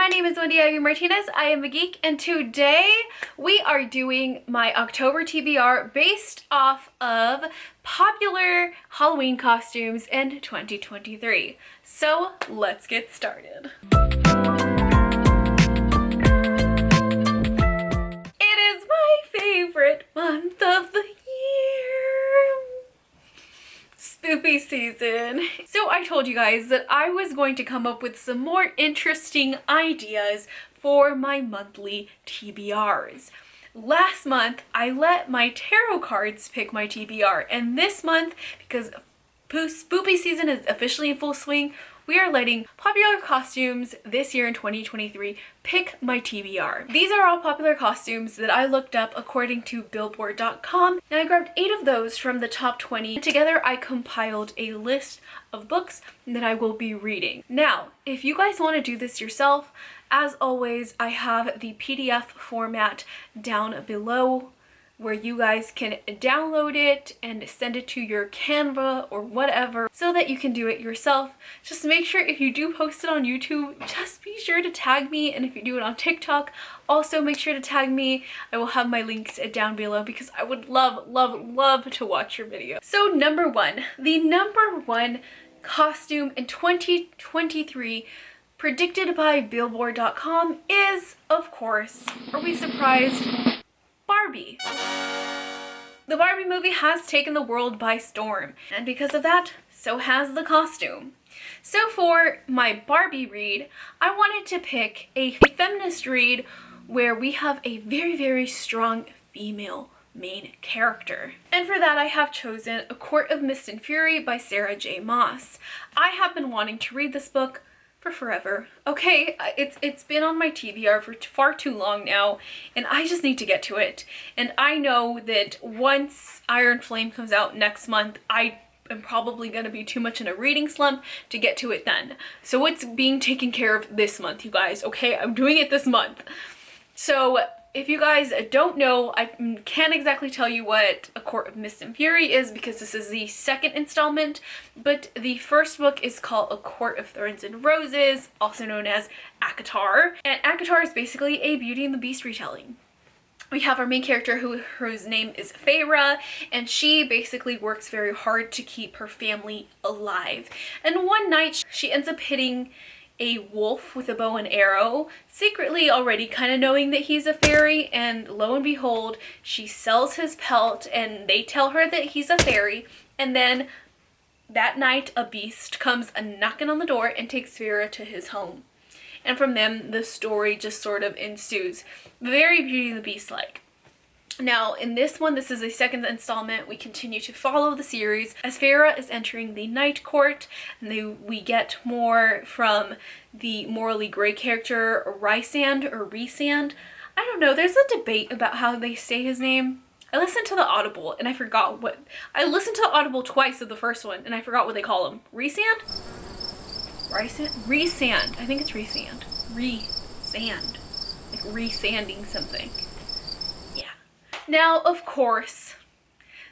my name is Wendy Martinez. I am a geek, and today we are doing my October TBR based off of popular Halloween costumes in 2023. So let's get started. It is my favorite month of the year. Spoopy season. So I told you guys that I was going to come up with some more interesting ideas for my monthly TBRs. Last month, I let my tarot cards pick my TBR, and this month, because spoopy season is officially in full swing, we are letting popular costumes this year in 2023 pick my TBR. These are all popular costumes that I looked up according to billboard.com, and I grabbed 8 of those from the top 20. Together I compiled a list of books that I will be reading. Now, if you guys want to do this yourself, as always, I have the PDF format down below where you guys can download it and send it to your Canva or whatever so that you can do it yourself. Just make sure if you do post it on YouTube, just be sure to tag me, and if you do it on TikTok, also make sure to tag me. I will have my links down below because I would love to watch your video. So number one, the number one costume in 2023 predicted by billboard.com is, of course, are we surprised? Barbie. The Barbie movie has taken the world by storm, and because of that, so has the costume. So for my Barbie read, I wanted to pick a feminist read where we have a very strong female main character. And for that, I have chosen A Court of Mist and Fury by Sarah J. Maas. I have been wanting to read this book for forever. Okay, it's been on my TBR for far too long now, and I just need to get to it. And I know that once Iron Flame comes out next month, I am probably going to be too much in a reading slump to get to it then. So it's being taken care of this month, you guys, okay? I'm doing it this month. So if you guys don't know, I can't exactly tell you what A Court of Mist and Fury is because this is the second installment, but the first book is called A Court of Thorns and Roses, also known as ACOTAR, and ACOTAR is basically a Beauty and the Beast retelling. We have our main character whose name is Feyre, and she basically works very hard to keep her family alive. And one night she ends up hitting a wolf with a bow and arrow, secretly already kind of knowing that he's a fairy, and lo and behold, she sells his pelt and they tell her that he's a fairy, and then that night a beast comes knocking on the door and takes Feyre to his home. And from them, the story just sort of ensues. Very Beauty and the Beast-like. Now, in this one, this is a second installment. We continue to follow the series as Feyre is entering the Night Court, and we get more from the morally gray character, Rysand or Rysand. I don't know, there's a debate about how they say his name. I listened to the Audible, and I forgot what... I listened to the Audible twice of the first one, and I forgot what they call him. Rysand? Rysand? Rysand. I think it's Rysand. Rysand. Like resanding something. Now, of course,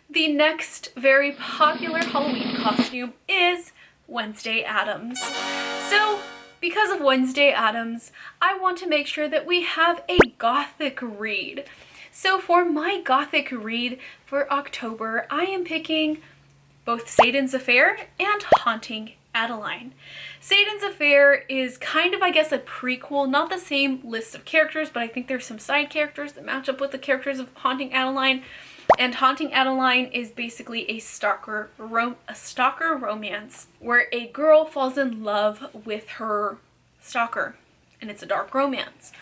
the next very popular Halloween costume is Wednesday Addams. So, because of Wednesday Addams, I want to make sure that we have a gothic read. So for my gothic read for October, I am picking both Satan's Affair and Haunting Adeline. Satan's Affair is kind of, I guess, a prequel, not the same list of characters, but I think there's some side characters that match up with the characters of Haunting Adeline. And Haunting Adeline is basically a stalker romance where a girl falls in love with her stalker, and it's a dark romance.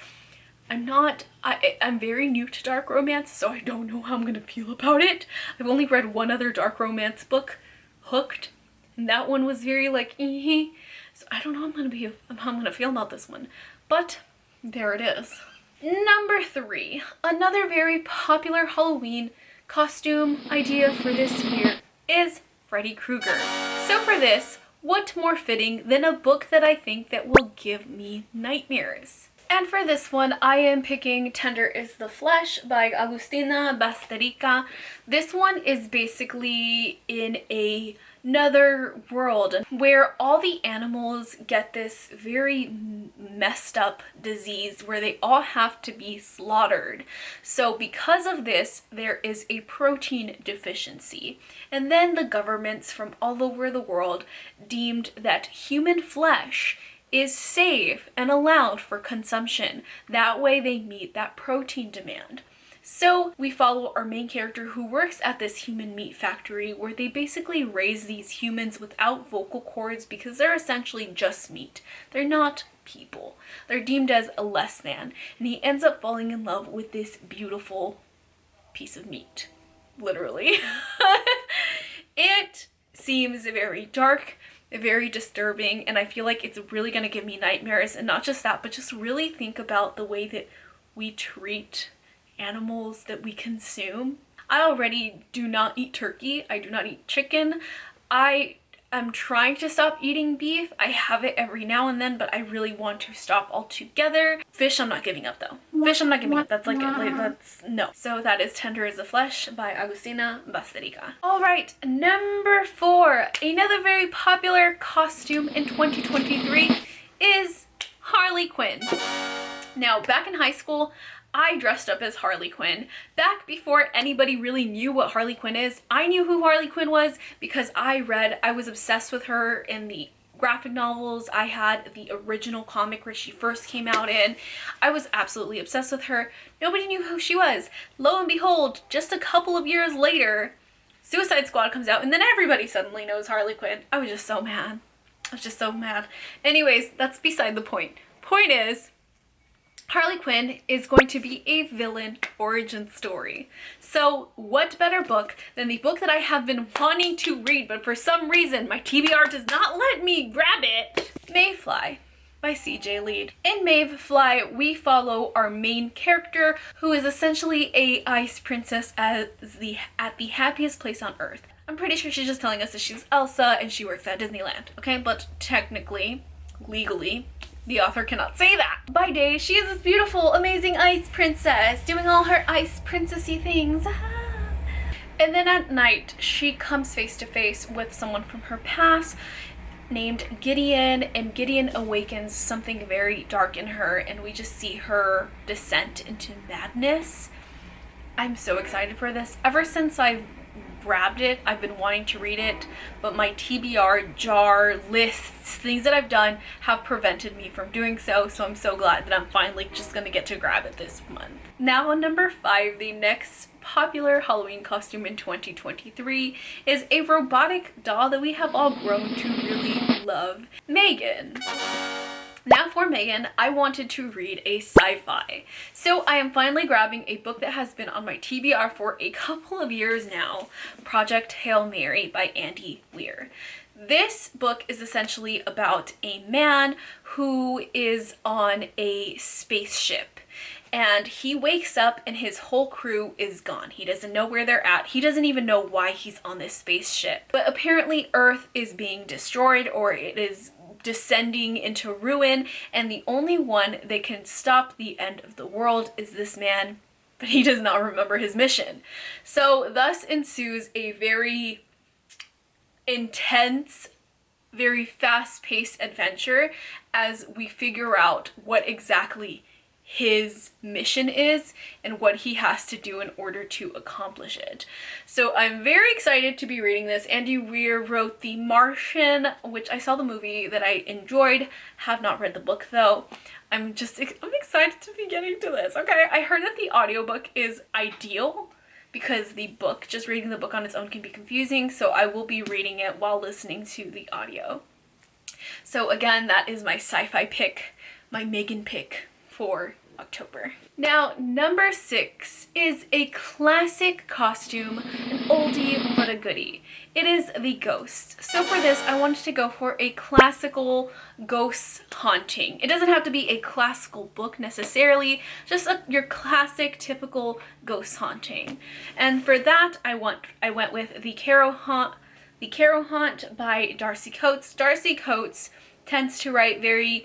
I'm very new to dark romance, so I don't know how I'm gonna feel about it. I've only read one other dark romance book, Hooked, and that one was very like, so I don't know how I'm gonna feel about this one, but there it is. Number 3, another very popular Halloween costume idea for this year is Freddy Krueger. So for this, what more fitting than a book that I think that will give me nightmares? And for this one, I am picking Tender is the Flesh by Agustina Basterica. This one is basically in a another world where all the animals get this very messed up disease where they all have to be slaughtered. So because of this, there is a protein deficiency. And then the governments from all over the world deemed that human flesh is safe and allowed for consumption. That way they meet that protein demand. So we follow our main character who works at this human meat factory where they basically raise these humans without vocal cords because they're essentially just meat. They're not people. They're deemed as a less than. And he ends up falling in love with this beautiful piece of meat. Literally. It seems very dark, very disturbing, and I feel like it's really going to give me nightmares. And not just that, but just really think about the way that we treat animals that we consume. I already do not eat turkey. I do not eat chicken. I am trying to stop eating beef. I have it every now and then, but I really want to stop altogether. Fish, I'm not giving up though. Fish, I'm not giving up. That's that's no. So that is Tender as a Flesh by Agustina Basterica. All right, number 4, another very popular costume in 2023 is Harley Quinn. Now, back in high school, I dressed up as Harley Quinn. Back before anybody really knew what Harley Quinn is, I knew who Harley Quinn was because I was obsessed with her in the graphic novels. I had the original comic where she first came out in. I was absolutely obsessed with her. Nobody knew who she was. Lo and behold, just a couple of years later, Suicide Squad comes out and then everybody suddenly knows Harley Quinn. I was just so mad. I was just so mad. Anyways, that's beside the point. Point is, Harley Quinn is going to be a villain origin story. So what better book than the book that I have been wanting to read, but for some reason my TBR does not let me grab it. Mayfly by CJ Lead. In Mayfly, we follow our main character who is essentially a ice princess at the happiest place on earth. I'm pretty sure she's just telling us that she's Elsa and she works at Disneyland, okay? But technically, legally, the author cannot say that. By day, she is this beautiful, amazing ice princess doing all her ice princessy things. And then at night, she comes face to face with someone from her past named Gideon, and Gideon awakens something very dark in her, and we just see her descent into madness. I'm so excited for this. Ever since I've grabbed it, I've been wanting to read it, but my TBR jar lists, things that I've done, have prevented me from doing so, so I'm so glad that I'm finally just gonna get to grab it this month. Now on number 5, the next popular Halloween costume in 2023 is a robotic doll that we have all grown to really love, Megan. Now for Megan, I wanted to read a sci-fi. So I am finally grabbing a book that has been on my TBR for a couple of years now, Project Hail Mary by Andy Weir. This book is essentially about a man who is on a spaceship. And he wakes up and his whole crew is gone. He doesn't know where they're at. He doesn't even know why he's on this spaceship. But apparently Earth is being destroyed, or it is descending into ruin, and the only one that can stop the end of the world is this man, but he does not remember his mission. So thus ensues a very intense, very fast-paced adventure as we figure out what exactly his mission is and what he has to do in order to accomplish it. So I'm very excited to be reading this. Andy Weir wrote The Martian, which I saw the movie that I enjoyed, have not read the book though. I'm excited to be getting to this. Okay, I heard that the audiobook is ideal because the book, just reading the book on its own can be confusing, so I will be reading it while listening to the audio. So again, that is my sci-fi pick, my Megan pick for October. Now, number 6 is a classic costume, an oldie but a goodie. It is The Ghost. So for this, I wanted to go for a classical ghost haunting. It doesn't have to be a classical book necessarily, just your classic, typical ghost haunting. And for that, I went with The Carrow Haunt by Darcy Coates. Darcy Coates tends to write very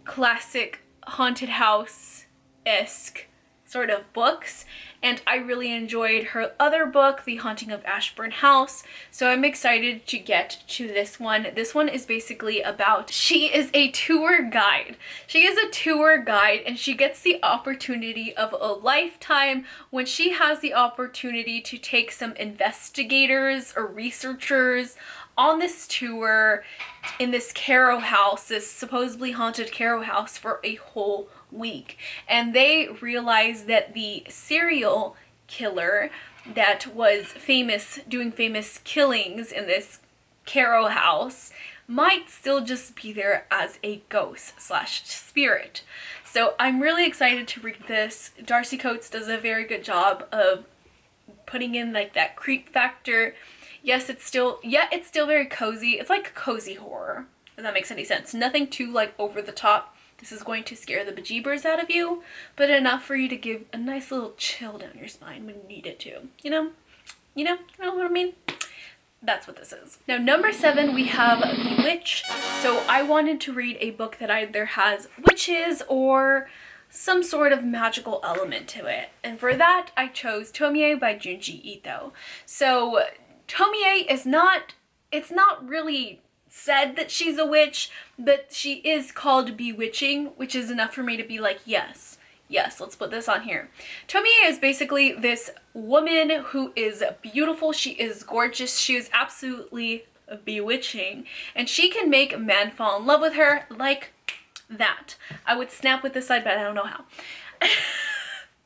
classic haunted house-esque sort of books, and I really enjoyed her other book, The Haunting of Ashburn House, so I'm excited to get to this one. This one is basically about, she is a tour guide. She is a tour guide, and she gets the opportunity of a lifetime when she has the opportunity to take some investigators or researchers on this tour in this Caro house, this supposedly haunted Caro house, for a whole week. And they realize that the serial killer that was famous, doing famous killings in this Caro house, might still just be there as a ghost slash spirit. So I'm really excited to read this. Darcy Coates does a very good job of putting in like that creep factor. Yes, it's still very cozy. It's like cozy horror, if that makes any sense. Nothing too like over the top. This is going to scare the bejeebers out of you, but enough for you to give a nice little chill down your spine when you need it to. You know what I mean? That's what this is. Now, number 7, we have Bewitch. So I wanted to read a book that either has witches or some sort of magical element to it. And for that, I chose Tomie by Junji Ito. So Tomie is not, it's not really said that she's a witch, but she is called bewitching, which is enough for me to be like, yes, let's put this on here. Tomie is basically this woman who is beautiful. She is gorgeous. She is absolutely bewitching, and she can make men fall in love with her like that. I would snap with this side, but I don't know how.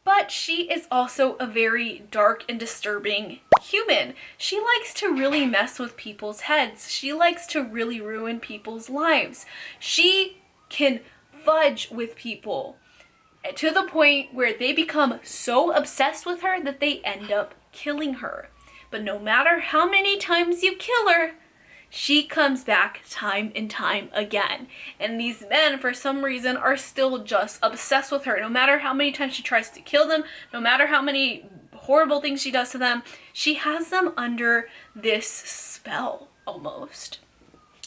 But she is also a very dark and disturbing human. She likes to really mess with people's heads. She likes to really ruin people's lives. She can fudge with people to the point where they become so obsessed with her that they end up killing her. But no matter how many times you kill her, she comes back time and time again. And these men, for some reason, are still just obsessed with her. No matter how many times she tries to kill them, no matter how many horrible things she does to them, she has them under this spell, almost.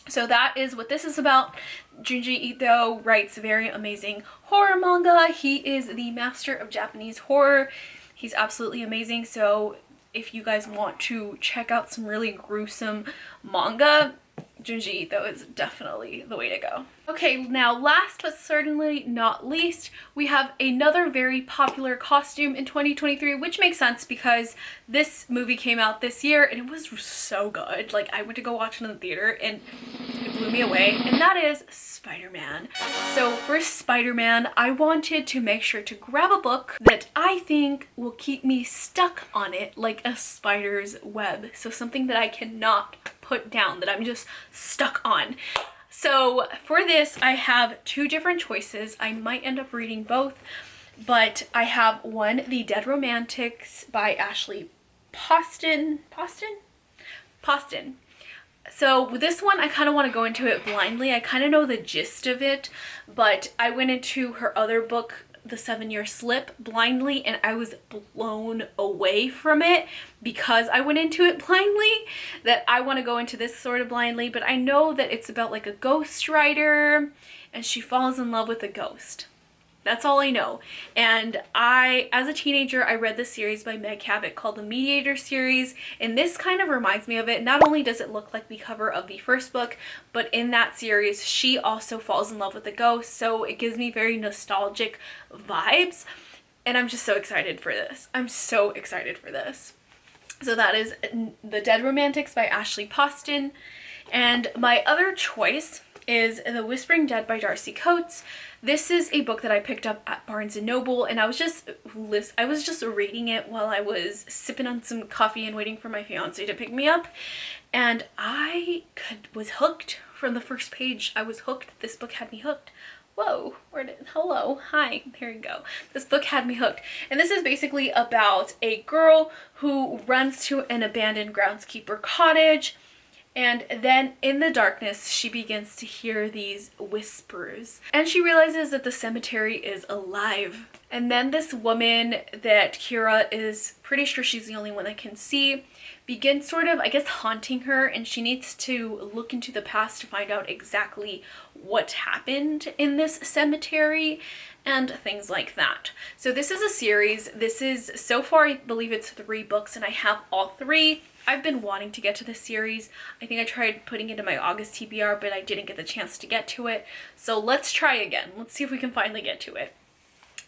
So that is what this is about. Junji Ito writes very amazing horror manga. He is the master of Japanese horror. He's absolutely amazing. So if you guys want to check out some really gruesome manga, Junji Ito is definitely the way to go. Okay, now last but certainly not least, we have another very popular costume in 2023, which makes sense because this movie came out this year and it was so good. Like, I went to go watch it in the theater and it blew me away, and that is Spider-Man. So for Spider-Man, I wanted to make sure to grab a book that I think will keep me stuck on it like a spider's web. So something that I cannot put down, that I'm just stuck on. So for this, I have 2 different choices. I might end up reading both, but I have one, The Dead Romantics by Ashley Poston. So with this one, I kind of want to go into it blindly. I kind of know the gist of it, but I went into her other book, The 7-Year Slip, blindly, and I was blown away from it because I went into it blindly, that I want to go into this sort of blindly. But I know that it's about like a ghost writer and she falls in love with a ghost. That's all I know. And as a teenager, I read this series by Meg Cabot called the Mediator series, and this kind of reminds me of it. Not only does it look like the cover of the first book, but in that series, she also falls in love with a ghost, so it gives me very nostalgic vibes, and I'm just so excited for this. I'm so excited for this. So that is The Dead Romantics by Ashley Poston, and my other choice is The Whispering Dead by Darcy Coates. This is a book that I picked up at Barnes & Noble, and I was just reading it while I was sipping on some coffee and waiting for my fiance to pick me up, and I was hooked from the first page. I was hooked. This book had me hooked. Whoa, hello, hi, there you go. This book had me hooked. And this is basically about a girl who runs to an abandoned groundskeeper cottage, and then in the darkness, she begins to hear these whispers. And she realizes that the cemetery is alive. And then this woman that Kira is pretty sure she's the only one that can see begin sort of, I guess, haunting her, and she needs to look into the past to find out exactly what happened in this cemetery and things like that. So this is a series. This is, so far, I believe it's 3 books, and I have all 3. I've been wanting to get to this series. I think I tried putting it in my August TBR, but I didn't get the chance to get to it. So let's try again. Let's see if we can finally get to it.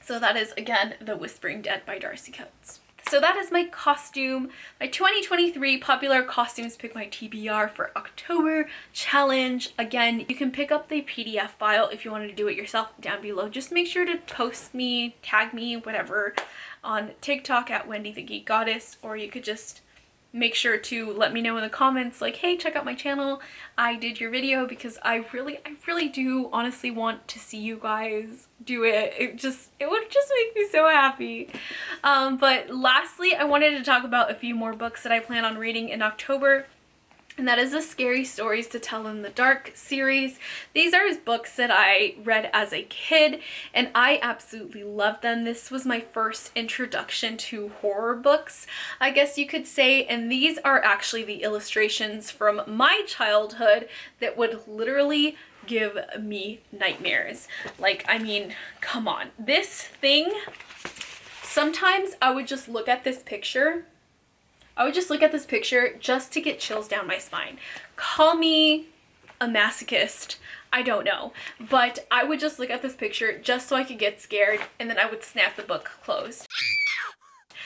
So that is, again, The Whispering Dead by Darcy Coates. So that is my costume, my 2023 popular costumes pick my TBR for October challenge. Again, you can pick up the PDF file if you wanted to do it yourself down below. Just make sure to post me, tag me, whatever, on TikTok at Wendy the Geek Goddess, or you could just make sure to let me know in the comments, like, hey, check out my channel, I did your video, because I really do honestly want to see you guys do it. It would just make me so happy. But lastly, I wanted to talk about a few more books that I plan on reading in October. And that is the Scary Stories to Tell in the Dark series. These are books that I read as a kid, and I absolutely loved them. This was my first introduction to horror books, I guess you could say, and these are actually the illustrations from my childhood that would literally give me nightmares. Like, I mean, come on. This thing, sometimes I would just look at this picture just to get chills down my spine. Call me a masochist, I don't know. But I would just look at this picture just so I could get scared, and then I would snap the book closed.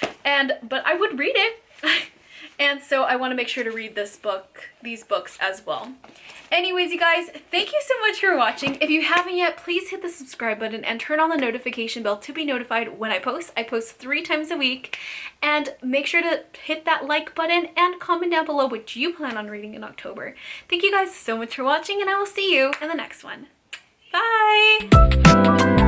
But I would read it. And so I want to make sure to read these books as well. Anyways, you guys, thank you so much for watching. If you haven't yet, please hit the subscribe button and turn on the notification bell to be notified when I post. I post 3 times a week. And make sure to hit that like button and comment down below what you plan on reading in October. Thank you guys so much for watching, and I will see you in the next one. Bye!